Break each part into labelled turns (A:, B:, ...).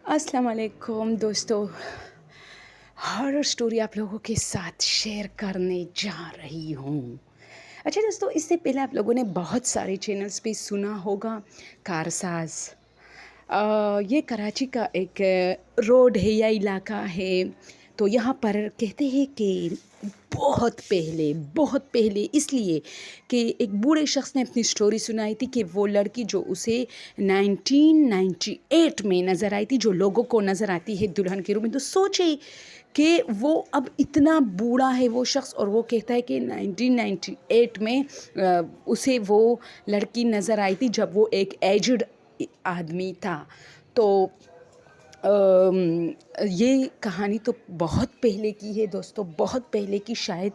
A: अस्सलाम वालेकुम दोस्तों। हॉरर स्टोरी आप लोगों के साथ शेयर करने जा रही हूँ। अच्छा दोस्तों, इससे पहले आप लोगों ने बहुत सारे चैनल्स पे सुना होगा कारसाज। ये कराची का एक रोड है या इलाका है। तो यहाँ पर कहते हैं कि बहुत पहले इसलिए कि एक बूढ़े शख्स ने अपनी स्टोरी सुनाई थी कि वो लड़की जो उसे 1998 में नज़र आई थी, जो लोगों को नज़र आती है दुल्हन के रूप में। तो सोचे कि वो अब इतना बूढ़ा है वो शख्स, और वो कहता है कि 1998 में उसे वो लड़की नज़र आई थी जब वो एक एजड आदमी था। तो ये कहानी तो बहुत पहले की है दोस्तों, बहुत पहले की, शायद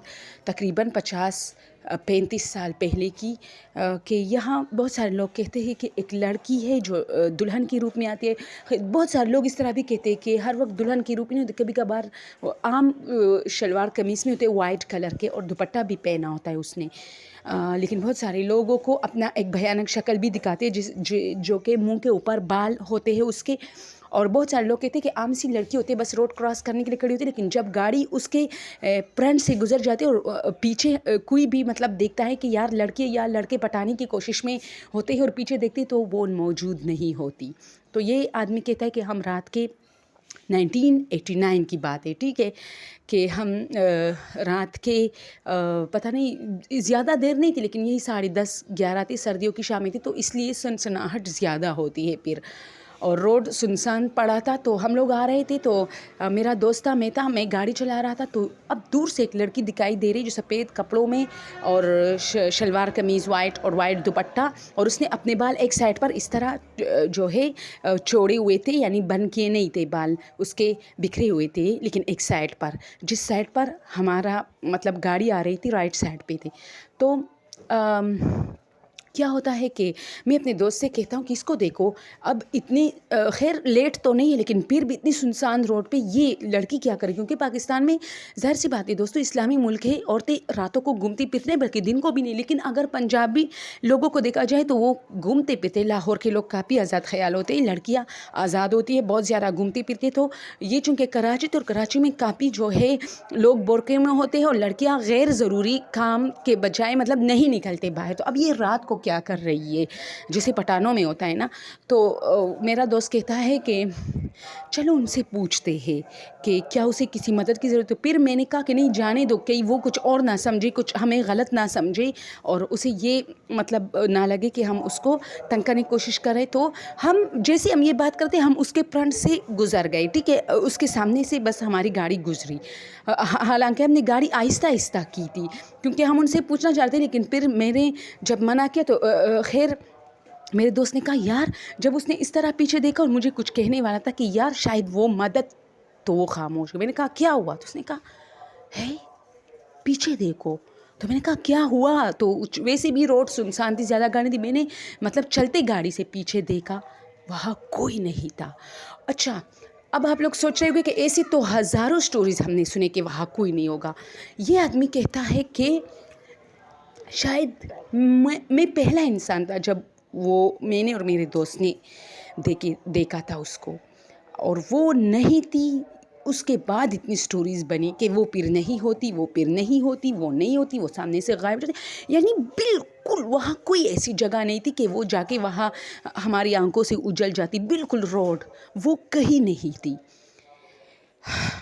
A: तकरीबन 35 साल पहले की। कि यहाँ बहुत सारे लोग कहते हैं कि एक लड़की है जो दुल्हन के रूप में आती है। बहुत सारे लोग इस तरह भी कहते हैं कि हर वक्त दुल्हन के रूप में नहीं होते, कभी कभार आम शलवार कमीज़ में होते वाइट कलर के, और दुपट्टा भी पहना होता है उसने। लेकिन बहुत सारे लोगों को अपना एक भयानक शक्ल भी दिखाते हैं जो कि मुंह के ऊपर बाल होते हैं उसके। और बहुत सारे लोग कहते हैं कि आम सी लड़की होती है, बस रोड क्रॉस करने के लिए खड़ी होती है, लेकिन जब गाड़ी उसके फ्रंट से गुजर जाती है और पीछे कोई भी मतलब देखता है कि यार लड़के या लड़के पटाने की कोशिश में होते हैं और पीछे देखते हैं तो वो मौजूद नहीं होती। तो ये आदमी कहता है कि हम रात के 1989 की बात है, ठीक है, कि हम रात के पता नहीं ज़्यादा देर नहीं थी, लेकिन यही 10:30-11 थी, सर्दियों की शामें थी, तो इसलिए सनसनाहट ज़्यादा होती है फिर। और रोड सुनसान पड़ा था, तो हम लोग आ रहे थे, तो मेरा दोस्त था, मैं गाड़ी चला रहा था। तो अब दूर से एक लड़की दिखाई दे रही जो सफ़ेद कपड़ों में और शलवार कमीज़ वाइट और वाइट दुपट्टा, और उसने अपने बाल एक साइड पर इस तरह जो है चौड़े हुए थे, यानी बन के नहीं थे बाल उसके, बिखरे हुए थे, लेकिन एक साइड पर, जिस साइड पर हमारा मतलब गाड़ी आ रही थी राइट साइड पे थे। तो क्या होता है कि मैं अपने दोस्त से कहता हूँ कि इसको देखो, अब इतनी खैर लेट तो नहीं है, लेकिन फिर भी इतनी सुनसान रोड पे ये लड़की क्या करे, क्योंकि पाकिस्तान में ज़ाहिर सी बात है दोस्तों, इस्लामी मुल्क है, औरतें रातों को घूमती फिरती हैं, बल्कि दिन को भी नहीं। लेकिन अगर पंजाबी लोगों को देखा जाए तो वो घूमते फिरते, लाहौर के लोग काफ़ी आज़ाद ख्याल होते हैं, लड़कियाँ आज़ाद होती है, बहुत ज़्यादा घूमती फिरती। तो ये चूँकि कराची, तो कराची में काफ़ी जो है लोग बुरके में होते हैं और लड़कियाँ गैर ज़रूरी काम के बजाय मतलब नहीं निकलते बाहर। तो अब ये रात को क्या कर रही है, जैसे पठानों में होता है ना। तो मेरा दोस्त कहता है कि चलो उनसे पूछते हैं कि क्या उसे किसी मदद की ज़रूरत है। फिर मैंने कहा कि नहीं, जाने दो, कहीं वो कुछ और ना समझे, कुछ हमें गलत ना समझे, और उसे ये मतलब ना लगे कि हम उसको तंग करने की कोशिश कर रहे। तो हम जैसे हम ये बात करते, हम उसके फ्रंट से गुजर गए, ठीक है, उसके सामने से बस हमारी गाड़ी गुजरी। हालांकि हमने गाड़ी आहिस्ता आहिस्ता की थी, क्योंकि हम उनसे पूछना चाहते, लेकिन फिर मैंने जब मना किया तो खैर मेरे दोस्त ने कहा यार, जब उसने इस तरह पीछे देखा और मुझे कुछ कहने वाला था कि यार शायद वो मदद, तो वो खामोश हो। मैंने कहा क्या हुआ, तो उसने कहा है पीछे देखो। तो मैंने कहा क्या हुआ, तो वैसे भी रोड सुनसान थी, ज़्यादा गाड़ी थी, मैंने मतलब चलते गाड़ी से पीछे देखा, वहाँ कोई नहीं था। अच्छा, अब आप लोग सोच रहे होंगे कि ऐसी तो हज़ारों स्टोरीज़ हमने सुने कि वहाँ कोई नहीं होगा। ये आदमी कहता है कि शायद मैं पहला इंसान था जब वो मैंने और मेरे दोस्त ने देखा था उसको, और वो नहीं थी। उसके बाद इतनी स्टोरीज़ बनी कि वो फिर नहीं होती, वो फिर नहीं होती, वो नहीं होती, वो सामने से गायब हो जाती। यानी बिल्कुल वहाँ कोई ऐसी जगह नहीं थी कि वो जाके वहाँ हमारी आंखों से उजल जाती। बिल्कुल रोड वो कहीं नहीं थी।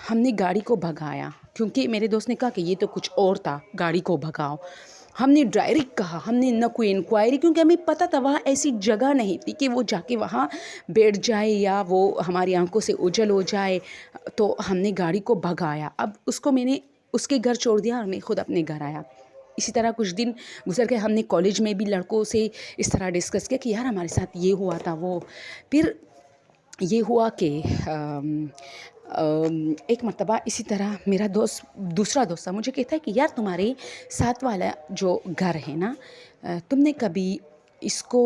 A: हमने गाड़ी को भगाया, क्योंकि मेरे दोस्त ने कहा कि ये तो कुछ और था, गाड़ी को भगाओ। हमने डायरेक्ट कहा, हमने न कोई इंक्वायरी, क्योंकि हमें पता था वहाँ ऐसी जगह नहीं थी कि वो जाके वहाँ बैठ जाए या वो हमारी आंखों से ओझल हो जाए। तो हमने गाड़ी को भगाया। अब उसको मैंने उसके घर छोड़ दिया और मैं खुद अपने घर आया। इसी तरह कुछ दिन गुजर गए। हमने कॉलेज में भी लड़कों से इस तरह डिस्कस किया कि यार हमारे साथ ये हुआ था वो। फिर ये हुआ कि एक मर्तबा इसी तरह मेरा दूसरा दोस्त था, मुझे कहता है कि यार तुम्हारे साथ वाला जो घर है ना, तुमने कभी इसको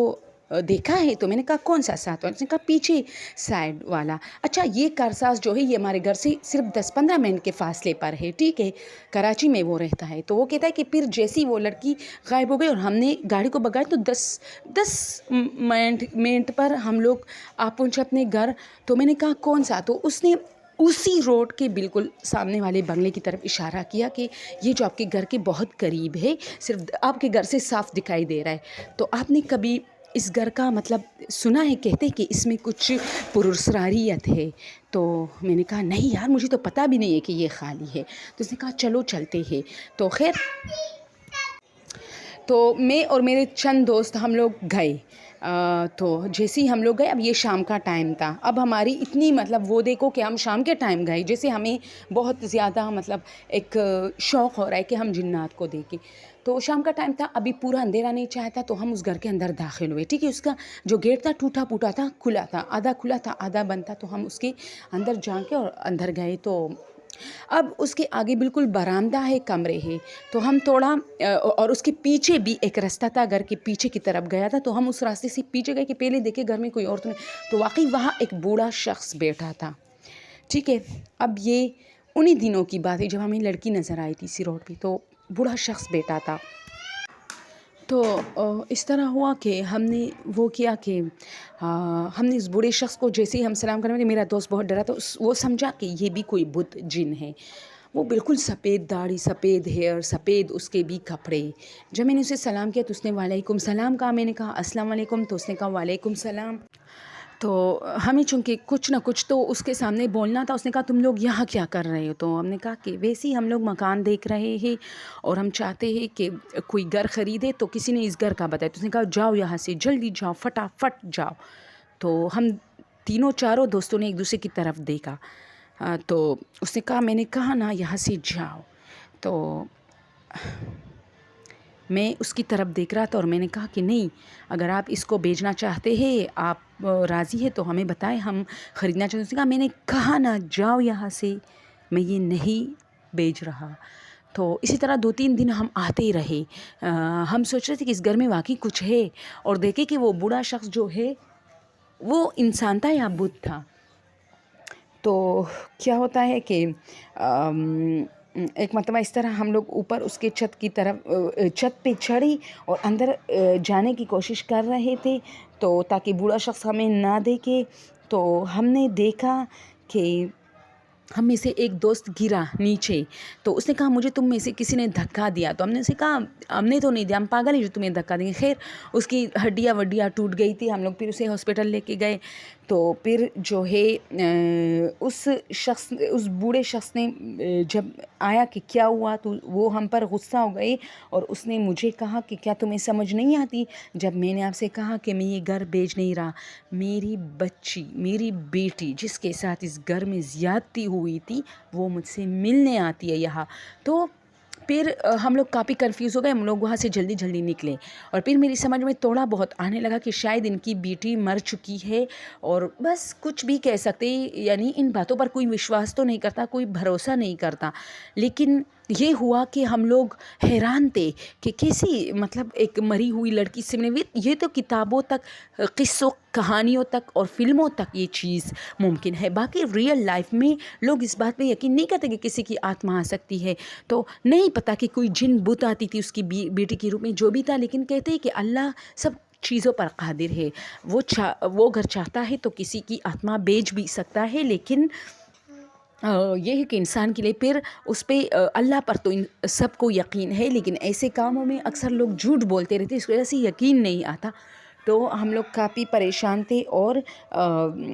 A: देखा है? तो मैंने कहा कौन सा साथ वाला? उसने कहा पीछे साइड वाला। अच्छा, ये कारसाज जो है ये हमारे घर से सिर्फ 10-15 मिनट के फासले पर है, ठीक है, कराची में वो रहता है। तो वो कहता है कि फिर जैसे ही वो लड़की गायब हो गई और हमने गाड़ी को भगाया तो 10 मिनट पर हम लोग आ पहुँचे अपने घर। तो मैंने कहा कौन सा? तो उसने उसी रोड के बिल्कुल सामने वाले बंगले की तरफ इशारा किया कि ये जो आपके घर के बहुत करीब है, सिर्फ आपके घर से साफ दिखाई दे रहा है। तो आपने कभी इस घर का मतलब सुना है? कहते कि इसमें कुछ पुरस्रारियत है। तो मैंने कहा नहीं यार, मुझे तो पता भी नहीं है कि ये खाली है। तो उसने कहा चलो चलते हैं। तो खैर, तो मैं और मेरे चंद दोस्त हम लोग गए। तो जैसे ही हम लोग गए, अब ये शाम का टाइम था, अब हमारी इतनी मतलब वो देखो कि हम शाम के टाइम गए, जैसे हमें बहुत ज़्यादा मतलब एक शौक़ हो रहा है कि हम जिन्नात को देखें। तो शाम का टाइम था, अभी पूरा अंधेरा नहीं चाहा था, तो हम उस घर के अंदर दाखिल हुए, ठीक है। उसका जो गेट था टूटा फूटा था, खुला था, आधा खुला था आधा बंद था। तो हम उसके अंदर जा के और अंदर गए। तो अब उसके आगे बिल्कुल बरामदा है, कमरे हैं। तो हम थोड़ा और उसके पीछे भी एक रास्ता था, घर के पीछे की तरफ गया था। तो हम उस रास्ते से पीछे गए कि पहले देखे घर में कोई और तो नहीं। तो वाकई वहाँ एक बूढ़ा शख्स बैठा था, ठीक है। अब ये उन्हीं दिनों की बात है जब हमें लड़की नज़र आई थी इसी रोड पे, तो बूढ़ा शख्स बैठा था। तो इस तरह हुआ कि हमने वो किया कि हमने इस बूढ़े शख्स को जैसे ही हम सलाम करने लगे, मेरा दोस्त बहुत डरा, तो वो समझा कि ये भी कोई बुत जिन है। वो बिल्कुल सफ़ेद दाढ़ी, सफ़ेद हेयर, सफ़ेद उसके भी कपड़े। जब मैंने उसे सलाम किया तो उसने वालेकुम सलाम कहा। मैंने कहा अस्सलाम वालेकुम, तो उसने कहा वालेकुम सलाम। तो हमें चूँकि कुछ ना कुछ तो उसके सामने बोलना था। उसने कहा तुम लोग यहाँ क्या कर रहे हो? तो हमने कहा कि वैसे ही हम लोग मकान देख रहे हैं और हम चाहते हैं कि कोई घर ख़रीदे, तो किसी ने इस घर का बताया। तो उसने कहा जाओ यहाँ से, जल्दी जाओ, फटाफट जाओ। तो हम तीनों चारों दोस्तों ने एक दूसरे की तरफ देखा। तो उसने कहा, मैंने कहा ना यहाँ से जाओ। तो मैं उसकी तरफ देख रहा था और मैंने कहा कि नहीं, अगर आप इसको बेचना चाहते हैं, आप राज़ी है तो हमें बताएं, हम ख़रीदना चाहते हैं। उसने कहा मैंने कहा ना जाओ यहाँ से, मैं ये नहीं बेच रहा। तो इसी तरह 2-3 दिन हम आते ही रहे। हम सोच रहे थे कि इस घर में वाकई कुछ है, और देखे कि वो बूढ़ा शख्स जो है वो इंसान था या बुत था। तो क्या होता है कि एक मरतबा इस तरह हम लोग ऊपर उसके छत की तरफ छत पे चढ़े और अंदर जाने की कोशिश कर रहे थे, तो ताकि बूढ़ा शख्स हमें ना देखे। तो हमने देखा कि हम में से एक दोस्त गिरा नीचे। तो उसने कहा मुझे तुम में से किसी ने धक्का दिया। तो हमने उसे कहा हमने तो नहीं दिया, हम पागल हैं जो तुम्हें धक्का देंगे। खैर उसकी हड्डियाँ वड्डियाँ टूट गई थी। हम लोग फिर उसे हॉस्पिटल लेके गए। तो फिर जो है उस बूढ़े शख्स ने जब आया कि क्या हुआ, तो वो हम पर गुस्सा हो गए और उसने मुझे कहा कि क्या तुम्हें समझ नहीं आती, जब मैंने आपसे कहा कि मैं ये घर बेच नहीं रहा, मेरी बच्ची, मेरी बेटी जिसके साथ इस घर में ज़्यादती हुई थी वो मुझसे मिलने आती है यहाँ। तो फिर हम लोग काफ़ी कंफ्यूज हो गए। हम लोग वहाँ से जल्दी जल्दी निकले और फिर मेरी समझ में थोड़ा बहुत आने लगा कि शायद इनकी बेटी मर चुकी है, और बस कुछ भी कह सकते, यानी इन बातों पर कोई विश्वास तो नहीं करता, कोई भरोसा नहीं करता। लेकिन ये हुआ कि हम लोग हैरान थे कि कैसी मतलब एक मरी हुई लड़की से मिले। ये तो किताबों तक, किस्सों, कहानियों तक और फिल्मों तक ये चीज़ मुमकिन है, बाकी रियल लाइफ में लोग इस बात पे यकीन नहीं करते कि किसी की आत्मा आ सकती है। तो नहीं पता कि कोई जिन बुत आती थी उसकी बेटी के रूप में, जो भी था, लेकिन कहते हैं कि अल्लाह सब चीज़ों पर कादिर है। वो घर चाहता है तो किसी की आत्मा बेच भी सकता है, लेकिन ये है कि इंसान के लिए फिर उस पर अल्लाह पर तो इन सबको यकीन है, लेकिन ऐसे कामों में अक्सर लोग झूठ बोलते रहते, इस वजह से यकीन नहीं आता। तो हम लोग काफ़ी परेशान थे और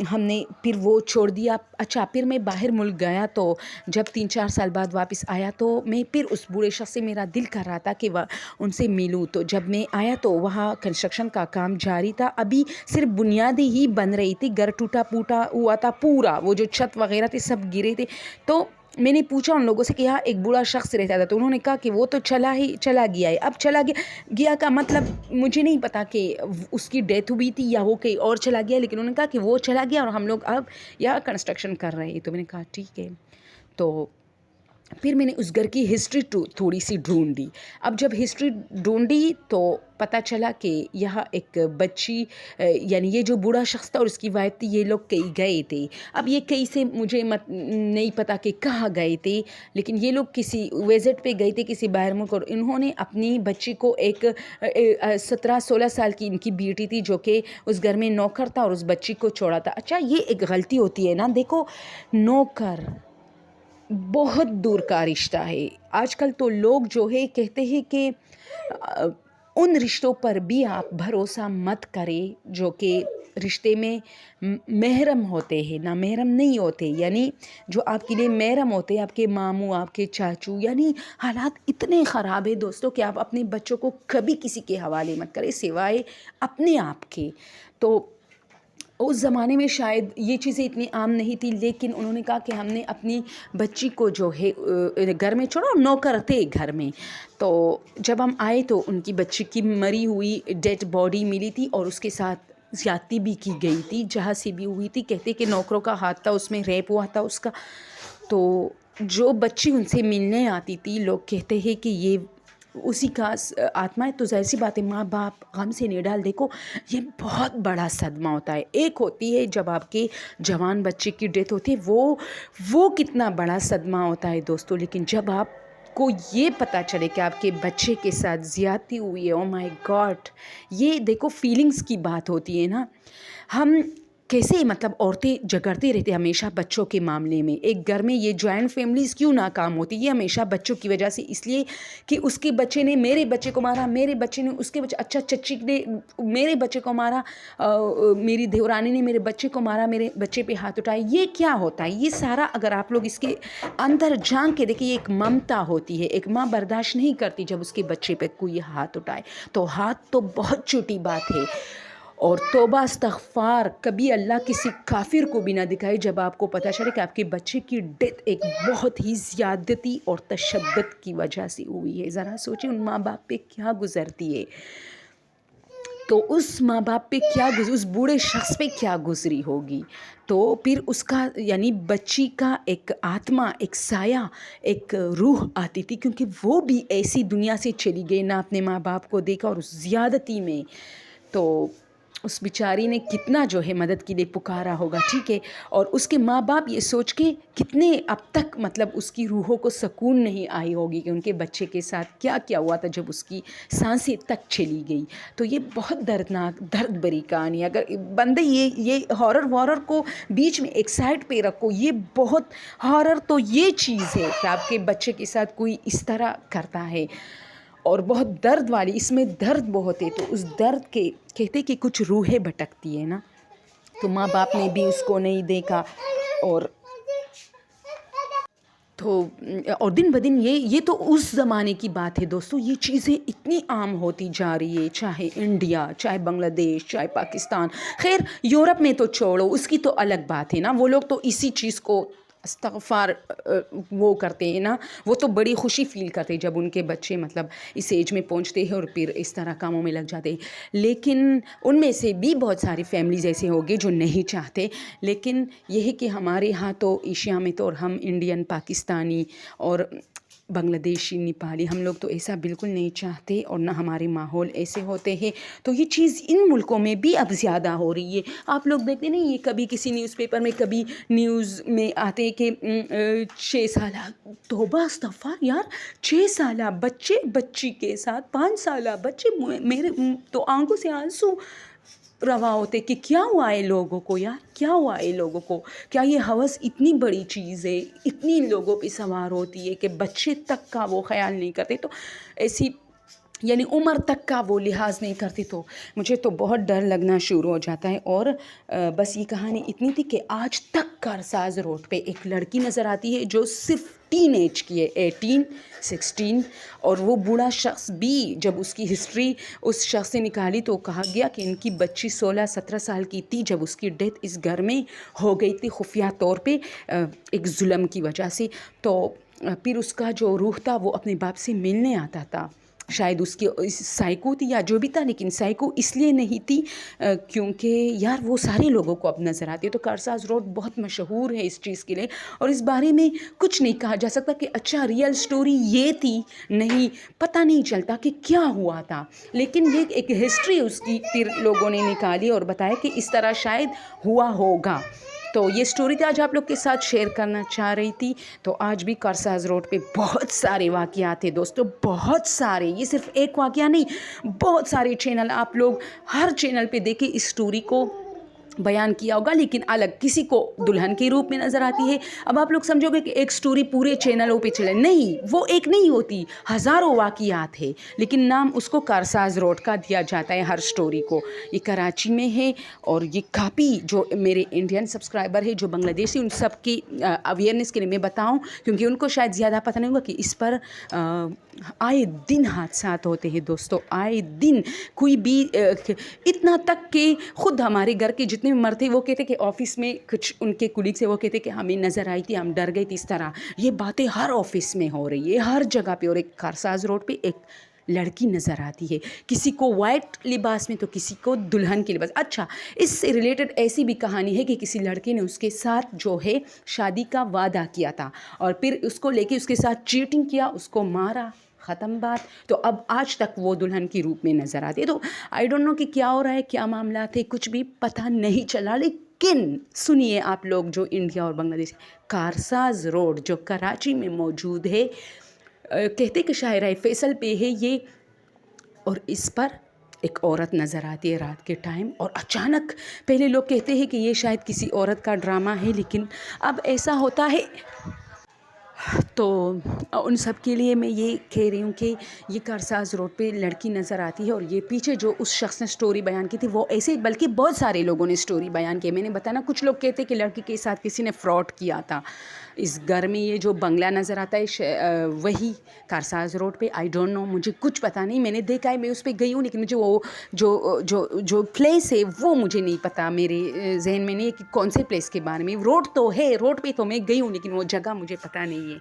A: हमने फिर वो छोड़ दिया। अच्छा, फिर मैं बाहर मुल्क गया, तो जब 3-4 साल बाद वापस आया तो मैं फिर उस बूढ़े शख्स से, मेरा दिल कर रहा था कि वह उनसे मिलूं। तो जब मैं आया तो वहाँ कंस्ट्रक्शन का काम जारी था, अभी सिर्फ बुनियादी ही बन रही थी, घर टूटा फूटा हुआ था पूरा, वो जो छत वगैरह थे सब गिरे थे। तो मैंने पूछा उन लोगों से कि यहाँ एक बूढ़ा शख्स रहता था, तो उन्होंने कहा कि वो तो चला गया है। अब चला गया का मतलब मुझे नहीं पता कि उसकी डेथ हुई थी या वो कहीं और चला गया, लेकिन उन्होंने कहा कि वो चला गया और हम लोग अब यहाँ कंस्ट्रक्शन कर रहे हैं। तो मैंने कहा ठीक है। तो پھر میں نے اس گھر کی ہسٹری تھوڑی سی ڈھونڈی. اب جب ہسٹری ڈھونڈی تو پتہ چلا کہ یہاں ایک بچی یعنی یہ جو بوڑھا شخص تھا اور اس کی وائف تھی، یہ لوگ کہیں گئے تھے. اب یہ کہیں سے مجھے نہیں پتہ کہ کہاں گئے تھے، لیکن یہ لوگ کسی وزٹ پہ گئے تھے کسی باہر ملک، اور انہوں نے اپنی بچی کو ایک 17-16 سال کی ان کی بیٹی تھی جو کہ اس گھر میں نوکر تھا اور اس بچی کو چھوڑا تھا. اچھا یہ ایک غلطی ہوتی ہے نا، دیکھو نوکر بہت دور کا رشتہ ہے. آج کل تو لوگ جو ہے کہتے ہیں کہ ان رشتوں پر بھی آپ بھروسہ مت کریں جو کہ رشتے میں محرم ہوتے ہیں، نہ محرم نہیں ہوتے. یعنی جو آپ کے لیے محرم ہوتے ہیں، آپ کے ماموں، آپ کے چاچو، یعنی حالات اتنے خراب ہیں دوستوں کہ آپ اپنے بچوں کو کبھی کسی کے حوالے مت کریں سوائے اپنے آپ کے. تو اس زمانے میں شاید یہ چیزیں اتنی عام نہیں تھی، لیکن انہوں نے کہا کہ ہم نے اپنی بچی کو جو ہے گھر میں چھوڑا، نوکر تھے گھر میں. تو جب ہم آئے تو ان کی بچی کی مری ہوئی ڈیڈ باڈی ملی تھی اور اس کے ساتھ زیادتی بھی کی گئی تھی، جہاں سے بھی ہوئی تھی. کہتے کہ نوکروں کا ہاتھ تھا، اس میں ریپ ہوا تھا اس کا. تو جو بچی ان سے ملنے آتی تھی، لوگ کہتے ہیں کہ یہ اسی کا آتما ہے. تو ظاہر سی بات ہے ماں باپ غم سے نہیں ڈال. دیکھو یہ بہت بڑا صدمہ ہوتا ہے. ایک ہوتی ہے جب آپ کے جوان بچے کی ڈیتھ ہوتی ہے، وہ کتنا بڑا صدمہ ہوتا ہے دوستوں. لیکن جب آپ کو یہ پتہ چلے کہ آپ کے بچے کے ساتھ زیادتی ہوئی ہے، او مائی گاڈ، یہ دیکھو فیلنگز کی بات ہوتی ہے نا. ہم کیسے مطلب عورتیں جھگڑتی رہتی ہمیشہ بچوں کے معاملے میں. ایک گھر میں یہ جوائنٹ فیملیز کیوں ناکام ہوتی؟ یہ ہمیشہ بچوں کی وجہ سے. اس لیے کہ اس کے بچے نے میرے بچے کو مارا، میرے بچے نے اس کے بچے، اچھا چچی نے میرے بچے کو مارا، میری دیورانی نے میرے بچے کو مارا، میرے بچے پہ ہاتھ اٹھایا. یہ کیا ہوتا ہے؟ یہ سارا اگر آپ لوگ اس کے اندر جھانک کے دیکھیں، یہ ایک ممتا ہوتی ہے. ایک ماں برداشت نہیں کرتی جب اس کے بچے پہ کوئی ہاتھ اٹھائے. تو ہاتھ تو بہت چھوٹی بات ہے. اور توبہ استغفار کبھی اللہ کسی کافر کو بھی نہ دکھائے جب آپ کو پتہ چلے کہ آپ کے بچے کی ڈیتھ ایک بہت ہی زیادتی اور تشدد کی وجہ سے ہوئی ہے. ذرا سوچیں ان ماں باپ پہ کیا گزرتی ہے. تو اس ماں باپ پہ کیا اس بوڑھے شخص پہ کیا گزری ہوگی. تو پھر اس کا یعنی بچی کا ایک آتما، ایک سایہ، ایک روح آتی تھی، کیونکہ وہ بھی ایسی دنیا سے چلی گئی، نہ اپنے ماں باپ کو دیکھا اور اس زیادتی میں. تو اس بیچاری نے کتنا جو ہے مدد کے لیے پکارا ہوگا، ٹھیک ہے. اور اس کے ماں باپ یہ سوچ کے کتنے اب تک مطلب اس کی روحوں کو سکون نہیں آئی ہوگی کہ ان کے بچے کے ساتھ کیا کیا ہوا تھا جب اس کی سانسیں تک چلی گئی. تو یہ بہت دردناک، درد بری کہانی. اگر بندے یہ ہارر کو بیچ میں ایک سائڈ پہ رکھو، یہ بہت ہارر تو یہ چیز ہے کہ آپ کے بچے کے ساتھ کوئی اس طرح کرتا ہے، اور بہت درد والی، اس میں درد بہت ہے. تو اس درد کے کہتے کہ کچھ روحیں بھٹکتی ہے نا. تو ماں باپ نے بھی اس کو نہیں دیکھا، اور دن بدن یہ تو اس زمانے کی بات ہے دوستو. یہ چیزیں اتنی عام ہوتی جا رہی ہے، چاہے انڈیا، چاہے بنگلہ دیش، چاہے پاکستان. خیر یورپ میں تو چھوڑو، اس کی تو الگ بات ہے نا. وہ لوگ تو اسی چیز کو استغفار وہ کرتے ہیں نا. وہ تو بڑی خوشی فیل کرتے ہیں جب ان کے بچے مطلب اس ایج میں پہنچتے ہیں اور پھر اس طرح کاموں میں لگ جاتے ہیں. لیکن ان میں سے بھی بہت ساری فیملیز ایسے ہوگی جو نہیں چاہتے. لیکن یہ ہے کہ ہمارے ہاں تو ایشیا میں تو، اور ہم انڈین، پاکستانی اور بنگلہ دیشی، نیپالی، ہم لوگ تو ایسا بالکل نہیں چاہتے، اور نہ ہمارے ماحول ایسے ہوتے ہیں. تو یہ چیز ان ملکوں میں بھی اب زیادہ ہو رہی ہے. آپ لوگ دیکھتے نہیں، یہ کبھی کسی نیوز پیپر میں، کبھی نیوز میں آتے کہ 6 سالہ، توبہ استغفار یار، 6 سالہ بچی کے ساتھ 5 سالہ بچے. میرے تو آنکھوں سے آنسو روا ہوتے کہ کیا ہوا ہے لوگوں کو یار، کیا ہوا ہے لوگوں کو. کیا یہ ہوس اتنی بڑی چیز ہے، اتنی لوگوں پہ سوار ہوتی ہے کہ بچے تک کا وہ خیال نہیں کرتے. تو ایسی یعنی عمر تک کا وہ لحاظ نہیں کرتی. تو مجھے تو بہت ڈر لگنا شروع ہو جاتا ہے. اور بس یہ کہانی اتنی تھی کہ آج تک کارساز روڈ پہ ایک لڑکی نظر آتی ہے جو صرف ٹین ایج کی ہے، 18 16. اور وہ بوڑھا شخص بھی جب اس کی ہسٹری اس شخص سے نکالی تو کہا گیا کہ ان کی بچی 16-17 سال کی تھی جب اس کی ڈیتھ اس گھر میں ہو گئی تھی، خفیہ طور پہ ایک ظلم کی وجہ سے. تو پھر اس کا جو روح تھا وہ اپنے باپ سے ملنے آتا تھا. शायद उसकी साइको थी या जो भी था, लेकिन साइको इसलिए नहीं थी क्योंकि यार वो सारे लोगों को अब नज़र आती है। तो कारसाज रोड बहुत मशहूर है इस चीज़ के लिए, और इस बारे में कुछ नहीं कहा जा सकता कि अच्छा रियल स्टोरी ये थी, नहीं, पता नहीं चलता कि क्या हुआ था। लेकिन ये एक हिस्ट्री उसकी फिर लोगों ने निकाली और बताया कि इस तरह शायद हुआ होगा। तो ये स्टोरी थी आज आप लोग के साथ शेयर करना चाह रही थी। तो आज भी कारसाज रोड पे बहुत सारे वाक़यात थे दोस्तों, बहुत सारे, ये सिर्फ एक वाक़या नहीं, बहुत सारे चैनल, आप लोग हर चैनल पे देखें इस स्टोरी को बयान किया होगा, लेकिन अलग, किसी को दुल्हन के रूप में नज़र आती है। अब आप लोग समझोगे कि एक स्टोरी पूरे चैनलों पे चले, नहीं, वो एक नहीं होती, हज़ारों वाक़यात है, लेकिन नाम उसको कारसाज रोड का दिया जाता है हर स्टोरी को। ये कराची में है, और ये काफ़ी जो मेरे इंडियन सब्सक्राइबर है जो बांग्लादेशी, उन सब की अवेयरनेस के लिए मैं बताऊं, क्योंकि उनको शायद ज़्यादा पता नहीं होगा कि इस पर आए दिन हादसात होते हैं दोस्तों, आए दिन। कोई भी इतना तक कि ख़ुद हमारे घर के जितने मर्द थे वो कहते कि ऑफ़िस में कुछ उनके कुलीग से वो कहते कि हमें नज़र आई थी, हम डर गए थे। इस तरह ये बातें हर ऑफ़िस में हो रही है, हर जगह पे। और एक कारसाज रोड पे एक लड़की नज़र आती है, किसी को वाइट लिबास में तो किसी को दुल्हन के लिबास। अच्छा, इससे रिलेटेड ऐसी भी कहानी है कि किसी लड़के ने उसके साथ जो है शादी का वादा किया था, और फिर उसको लेके उसके साथ चीटिंग किया, उसको मारा, ख़त्म बात। तो अब आज तक वो दुल्हन के रूप में नज़र आती है। तो आई डोंट नो कि क्या हो रहा है, क्या मामला थे, कुछ भी पता नहीं चला। लेकिन सुनिए आप लोग जो इंडिया और बांग्लादेश, कारसाज रोड जो कराची में मौजूद है, कहते कि शायराए फैसल पे है ये, और इस पर एक औरत नज़र आती है रात के टाइम, और अचानक पहले लोग कहते हैं कि ये शायद किसी औरत का ड्रामा है, लेकिन अब ऐसा होता है। तो उन सब के लिए मैं ये कह रही हूँ कि ये कारसाज रोड पे लड़की नज़र आती है, और ये पीछे जो उस शख्स ने स्टोरी बयान की थी वो ऐसे, बल्कि बहुत सारे लोगों ने स्टोरी बयान की। मैंने बताया ना, कुछ लोग कहते कि लड़की के साथ किसी ने फ्रॉड किया था। इस घर में ये जो बंगला नज़र आता है वही कारसाज रोड पे, आई डोंट नो, मुझे कुछ पता नहीं, मैंने देखा है, मैं उस पर गई हूँ, लेकिन मुझे वो जो जो जो प्लेस है वो मुझे नहीं पता, मेरे जहन में नहीं है कि कौन से प्लेस के बारे में। रोड तो है, रोड पे तो मैं गई हूँ, लेकिन वो जगह मुझे पता नहीं है।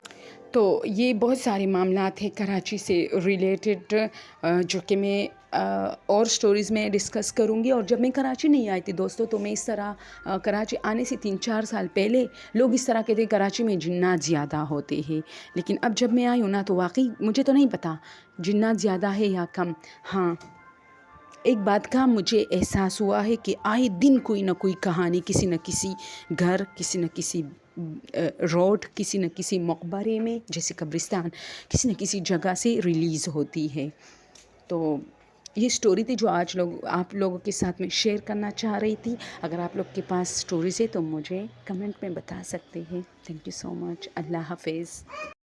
A: तो ये बहुत सारे मामला थे कराची से रिलेटेड, जो कि मैं और स्टोरीज़ में डिस्कस करूँगी। और जब मैं कराची नहीं आई थी दोस्तों, तो मैं इस तरह कराची आने से 3-4 साल पहले लोग इस तरह कहते कराची में जिन्नात ज़्यादा होते हैं, लेकिन अब जब मैं आई हूँ ना, तो वाकई मुझे तो नहीं पता जिन्नात ज़्यादा है या कम। हाँ, एक बात का मुझे एहसास हुआ है कि आए दिन कोई ना कोई कहानी किसी न किसी घर, किसी न किसी रोड, किसी न किसी मकबरे में, जैसे कब्रिस्तान, किसी न किसी जगह से रिलीज़ होती है। तो ये स्टोरी थी जो आज आप लोगों के साथ में शेयर करना चाह रही थी। अगर आप लोग के पास स्टोरीज़ है तो मुझे कमेंट में बता सकते हैं। Thank you so much. अल्लाह हाफ़िज़।